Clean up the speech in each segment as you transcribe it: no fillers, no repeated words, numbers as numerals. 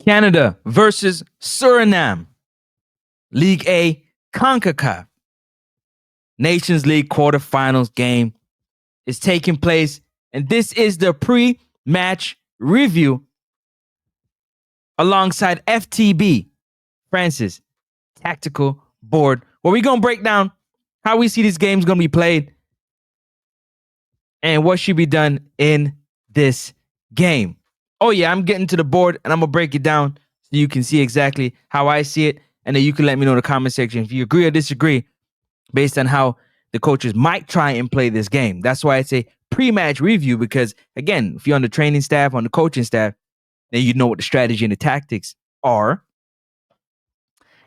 Canada versus Suriname. League A, Concacaf. Nations League quarterfinals game is taking place, and this is the pre-match review alongside FTB, France's tactical board, where we're going to break down how we see this game's going to be played and what should be done in this game. Oh yeah, I'm getting to the board and I'm going to break it down so you can see exactly how I see it, and then you can let me know in the comment section if you agree or disagree based on how the coaches might try and play this game. That's why I say pre-match review, because again, if you're on the training staff, on the coaching staff, then you know what the strategy and the tactics are.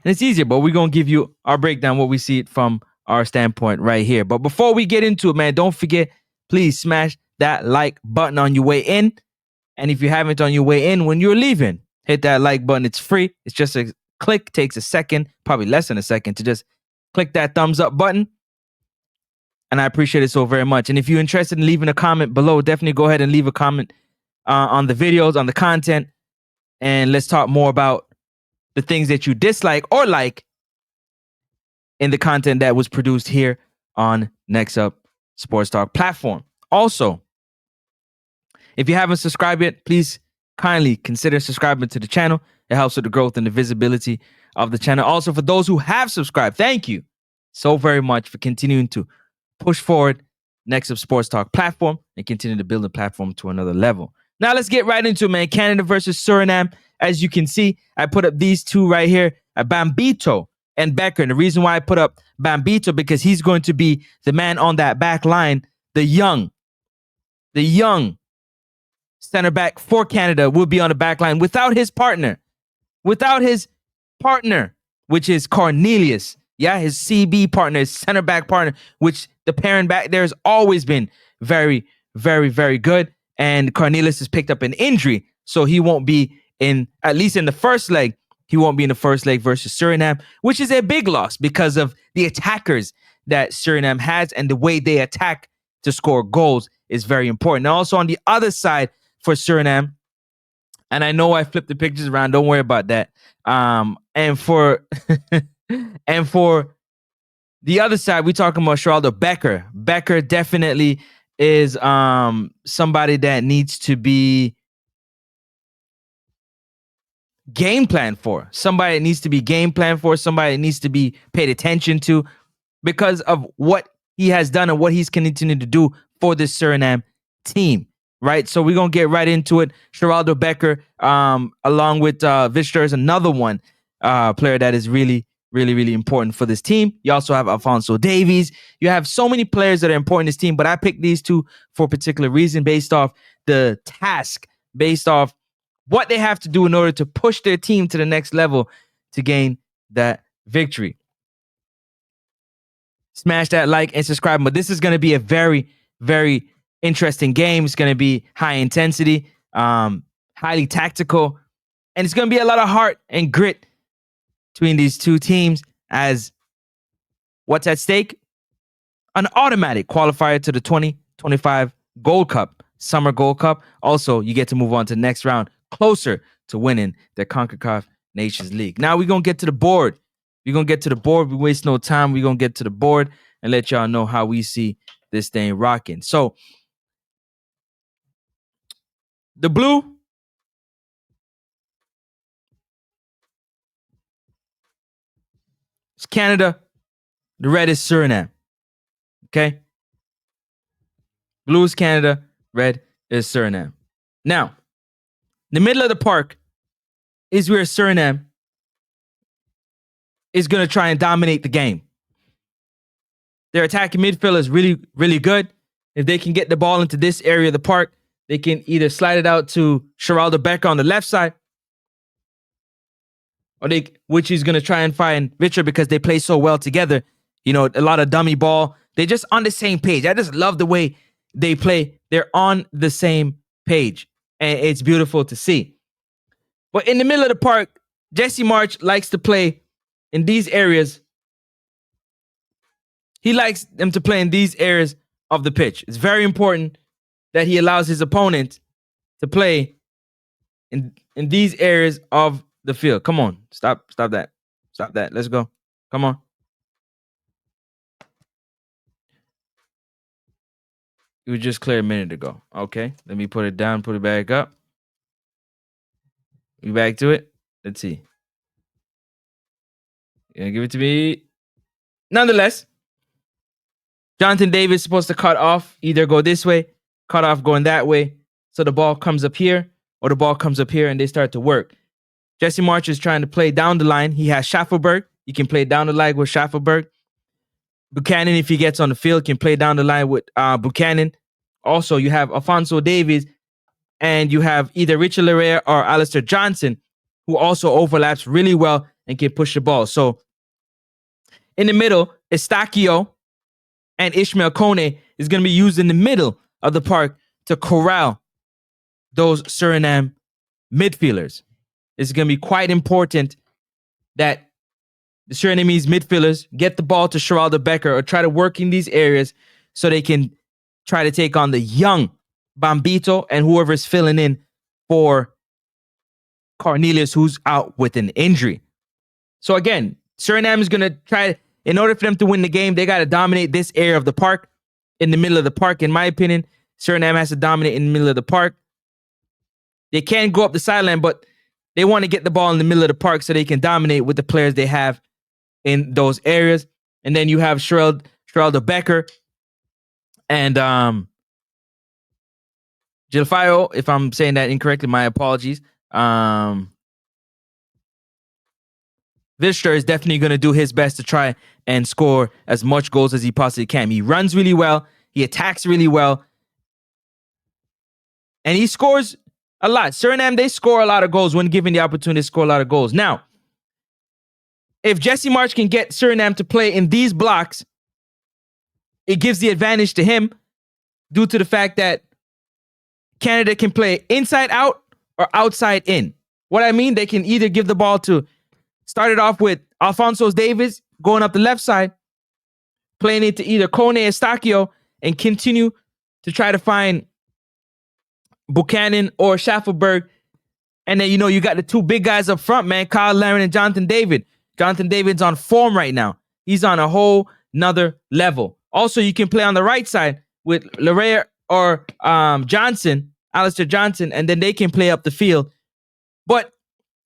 And it's easier, but we're going to give you our breakdown, what we see it from our standpoint right here. But before we get into it, man, don't forget, please smash that like button on your way in. And if you haven't on your way in, when you're leaving, hit that like button. It's free. It's just a click, takes a second, probably less than a second, to just click that thumbs up button. And I appreciate it so very much. And if you're interested in leaving a comment below, definitely go ahead and leave a comment on the videos, on the content. And let's talk more about the things that you dislike or like in the content that was produced here on Next Up Sports Talk platform. Also, if you haven't subscribed yet, please kindly consider subscribing to the channel. It helps with the growth and the visibility of the channel. Also, for those who have subscribed, thank you so very much for continuing to push forward Next Up Sports Talk platform and continue to build the platform to another level. Now let's get right into it, man. Canada versus Suriname. As you can see, I put up these two right here, Bambito and Becker. And the reason why I put up Bambito, because he's going to be the man on that back line. The young center back for Canada will be on the back line without his partner, which is Cornelius. Yeah, his CB partner, his center back partner, which the pairing back there has always been very, very, very good. And Cornelius has picked up an injury, so he won't be in, at least in the first leg, he won't be in the first leg versus Suriname, which is a big loss because of the attackers that Suriname has, and the way they attack to score goals is very important. And also on the other side for Suriname, and I know I flipped the pictures around, don't worry about that. And for and for the other side, we're talking about Geraldo Becker. Becker definitely is somebody that needs to be game plan for. Somebody that needs to be game plan for. Somebody that needs to be paid attention to because of what he has done and what he's continuing to do for this Suriname team. Right, so we're gonna get right into it. Geraldo Becker, along with Vischer, is another one player that is really, really, really important for this team. You also have Alphonso Davies. You have so many players that are important in this team, but I picked these two for a particular reason, based off the task, based off what they have to do in order to push their team to the next level to gain that victory. Smash that like and subscribe. But this is going to be a very, very interesting game. It's going to be high intensity, highly tactical, and it's going to be a lot of heart and grit between these two teams, as what's at stake? An automatic qualifier to the 2025 Gold Cup, Summer Gold Cup. Also, you get to move on to the next round, closer to winning the Concacaf Nations League. Now we're going to get to the board. We waste no time. We're going to get to the board and let y'all know how we see this thing rocking. So, the blue is Canada. The red is Suriname. Okay? Blue is Canada. Red is Suriname. Now, the middle of the park is where Suriname is going to try and dominate the game. Their attacking midfield is really, really good. If they can get the ball into this area of the park, they can either slide it out to Geraldo Becker on the left side, or which he's going to try and find Vischer, because they play so well together. You know, a lot of dummy ball. They're just on the same page. I just love the way they play. They're on the same page, and it's beautiful to see. But in the middle of the park, Jesse March likes to play in these areas. He likes them to play in these areas of the pitch. It's very important that he allows his opponent to play in these areas of the field. Come on, stop that. Let's go. Come on. It was just clear a minute ago. Okay, let me put it down, put it back up. We back to it. Let's see. Yeah, give it to me. Nonetheless, Jonathan David is supposed to cut off, either go this way, cut off going that way. So the ball comes up here, or the ball comes up here, and they start to work. Jesse March is trying to play down the line. He has Schaffelberg. You can play down the line with Schaffelberg. Buchanan, if he gets on the field, can play down the line with Buchanan. Also, you have Alfonso Davies, and you have either Richard Larrea or Alistair Johnson, who also overlaps really well and can push the ball. So in the middle, Estacio and Ishmael Kone is going to be used in the middle of the park to corral those Suriname midfielders. It's going to be quite important that the Surinamese midfielders get the ball to Geraldo Becker or try to work in these areas so they can try to take on the young Bambito and whoever is filling in for Cornelius, who's out with an injury. So again, Suriname is going to try, in order for them to win the game, they got to dominate this area of the park, in the middle of the park. In my opinion, Suriname has to dominate in the middle of the park. They can't go up the sideline, but they want to get the ball in the middle of the park so they can dominate with the players they have in those areas. And then you have Geraldo Becker and Gilfayo, if I'm saying that incorrectly, my apologies. Vischer is definitely going to do his best to try and score as much goals as he possibly can. He runs really well. He attacks really well. And he scores a lot. Suriname, they score a lot of goals when given the opportunity to score a lot of goals. Now, if Jesse March can get Suriname to play in these blocks, it gives the advantage to him due to the fact that Canada can play inside out or outside in. What I mean, they can either give the ball to, start it off with Alfonso Davies going up the left side, playing it to either Kone Estacio, and continue to try to find Buchanan or Schaffelberg. And then, you got the two big guys up front, man, Kyle Larin and Jonathan David. Jonathan David's on form right now. He's on a whole nother level. Also, you can play on the right side with Larrea or Alistair Johnson, and then they can play up the field. But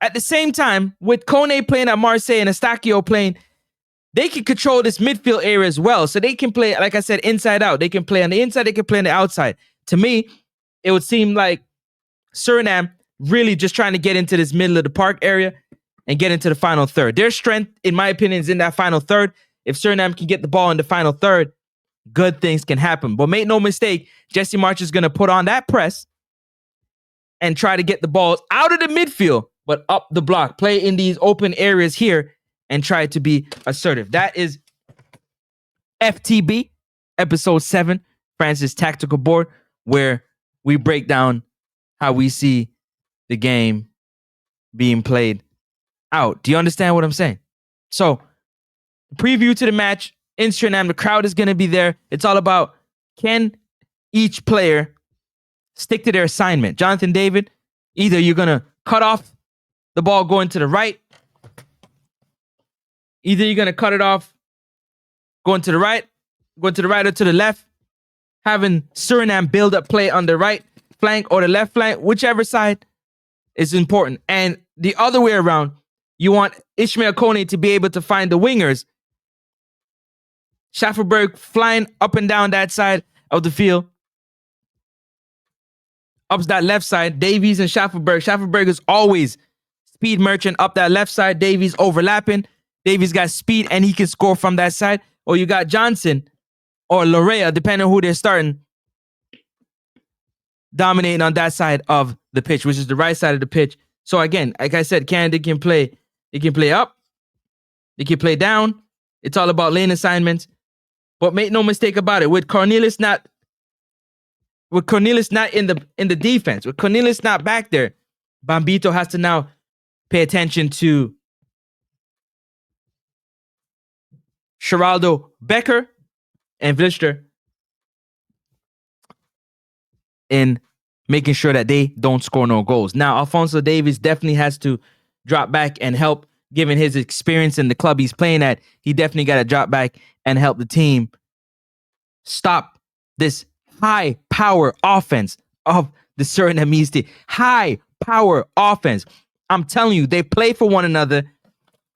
at the same time, with Kone playing at Marseille and Estacio playing, they can control this midfield area as well. So they can play, like I said, inside out. They can play on the inside, they can play on the outside. To me, it would seem like Suriname really just trying to get into this middle of the park area and get into the final third. Their strength, in my opinion, is in that final third. If Suriname can get the ball in the final third, good things can happen. But make no mistake, Jesse March is going to put on that press and try to get the balls out of the midfield, but up the block. Play in these open areas here and try to be assertive. That is FTB, episode 7, France's Tactical Board, where we break down how we see the game being played out. Do you understand what I'm saying? So, preview to the match in Suriname. The crowd is going to be there. It's all about, can each player stick to their assignment? Jonathan David, either you're going to cut off the ball going to the right, either you're going to cut it off going to the right or to the left, having Suriname build up play on the right flank or the left flank, whichever side is important. And the other way around, you want Ishmael Kone to be able to find the wingers. Schaffelberg flying up and down that side of the field. Up that left side, Davies and Schaffelberg. Schaffelberg is always speed merchant up that left side. Davies overlapping. Davies got speed and he can score from that side. Or you got Johnson or Larrea, depending on who they're starting, dominating on that side of the pitch, which is the right side of the pitch. So again, like I said, Canada can play. They can play up. They can play down. It's all about lane assignments. But make no mistake about it, with Cornelius not in the defense, with Cornelius not back there, Bambito has to now pay attention to Geraldo Becker and Vischer in making sure that they don't score no goals. Now, Alphonso Davies definitely has to drop back and help, given his experience in the club he's playing at. He definitely got to drop back and help the team stop this high power offense of the Surinamese team. High power offense. I'm telling you, they play for one another.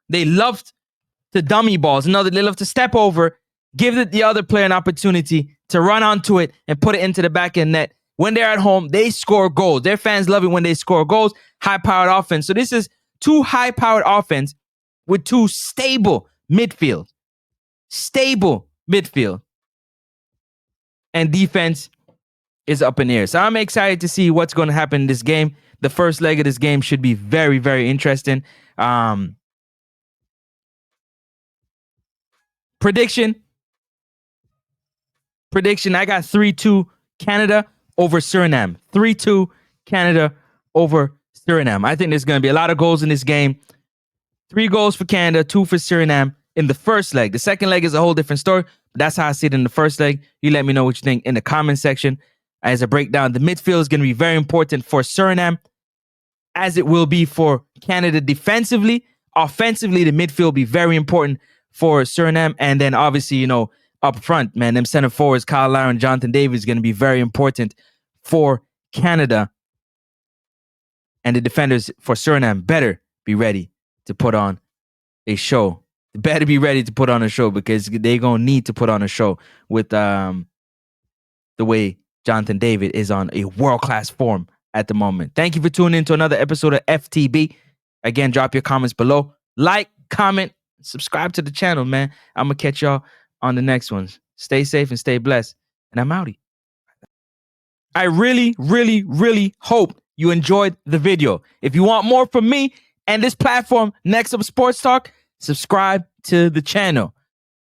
They love to dummy balls. They love to step over, give the other player an opportunity to run onto it and put it into the back end net. When they're at home, they score goals. Their fans love it when they score goals. High-powered offense. So this is two high-powered offense with two stable midfield. Stable midfield. And defense is up in the air. So I'm excited to see what's going to happen in this game. The first leg of this game should be very, very interesting. Prediction. I got 3-2 Canada over Suriname. 3-2 Canada over Suriname. I think there's going to be a lot of goals in this game. 3 goals for Canada, 2 for Suriname in the first leg. The second leg is a whole different story. But that's how I see it in the first leg. You let me know what you think in the comment section. As a breakdown, the midfield is going to be very important for Suriname, as it will be for Canada defensively. Offensively, the midfield will be very important for Suriname. And then obviously, up front, man, them center forwards, Kyle Lowry and Jonathan Davis, is going to be very important for Canada. And the defenders for Suriname better be ready to put on a show. They better be ready to put on a show, because they're going to need to put on a show with the way Jonathan David is on a world-class form at the moment. Thank you for tuning in to another episode of FTB. Again, drop your comments below. Like, comment, subscribe to the channel, man. I'm going to catch y'all on the next ones. Stay safe and stay blessed. And I'm outie. I really, really, really hope you enjoyed the video. If you want more from me and this platform, Next Up Sports Talk, subscribe to the channel.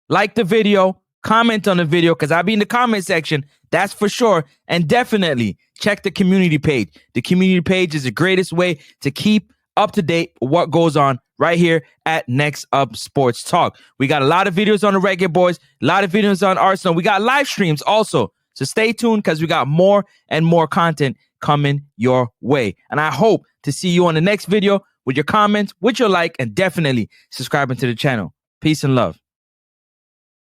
Like the video, comment on the video, because I'll be in the comment section, that's for sure. And definitely check the community page. The community page is the greatest way to keep up to date with what goes on right here at Next Up Sports Talk. We got a lot of videos on the Reggae Boys, a lot of videos on Arsenal. We got live streams also. So stay tuned, because we got more and more content coming your way. And I hope to see you on the next video with your comments, with your like, and definitely subscribing to the channel. Peace and love.